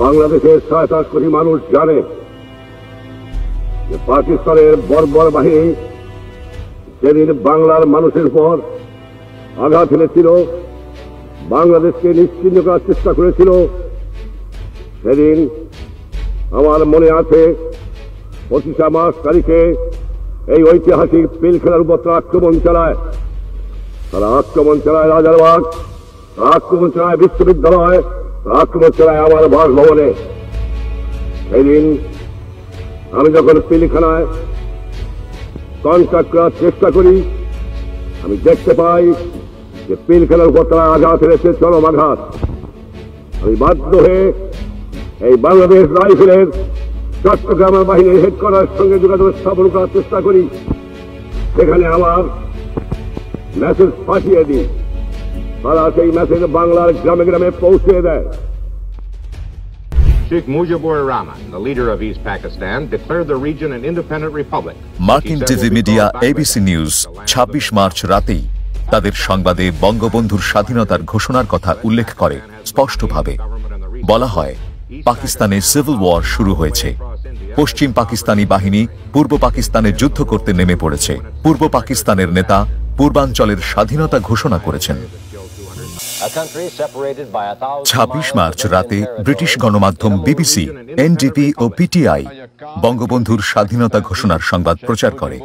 বাংলাদেশের ৬৭ কোটি মানুষ জানে যে পাকিস্তানের বর্বর বাহিনী সেদিন বাংলার মানুষের উপর আঘাত হেনেছিল, বাংলাদেশকে নিশ্চিহ্ন করার চেষ্টা করেছিল। সেদিন আমার মনে আছে 25 মার্চ তারিখে এই ঐতিহাসিক পিলখানার উপর তারা আক্রমণ চালায়। তারা আক্রমণ চালায় রাজারবাগ, আক্রমণ চালায় বিশ্ববিদ্যালয়, আক্রমণ চালায় আমার বাসভবনে। সেদিন আমি যখন পিলখানায় কন্ট্যাক্ট করার চেষ্টা করি, আমি দেখতে পাই যে পিলখানার উপর তারা আঘাত হেরেছে, চরম আঘাত। আমি বাধ্য হয়ে এই বাংলাদেশ রাইফেলের চট্টগ্রামের বাহিনীর হেডকোয়ার্টারের সঙ্গে যোগাযোগ স্থাপন করার চেষ্টা করি। সেখানে আমার মেসেজ পাঠিয়ে দিই, তারা সেই মেসেজ বাংলার গ্রামে গ্রামে পৌঁছে দেয়। Sheikh Mujibur Rahman, the leader of East Pakistan, declared the region an independent republic. মার্কিন TV media ABC news ২৬ March রাতেই তাদের সংবাদে বঙ্গবন্ধুর স্বাধীনতার ঘোষণার কথা উল্লেখ করে। স্পষ্টভাবে বলা হয়, পাকিস্তানে সিভিল ওয়ার শুরু হয়েছে। পশ্চিম পাকিস্তানি বাহিনী পূর্ব পাকিস্তানে যুদ্ধ করতে নেমে পড়েছে। পূর্ব পাকিস্তানের নেতা পূর্বাঞ্চলের স্বাধীনতা ঘোষণা করেছেন। ২৬ মার্চ রাতে ব্রিটিশ গণমাধ্যম বিবিসি, এনডিপি ও পিটিআই বঙ্গবন্ধুর স্বাধীনতা ঘোষণার সংবাদ প্রচার করে।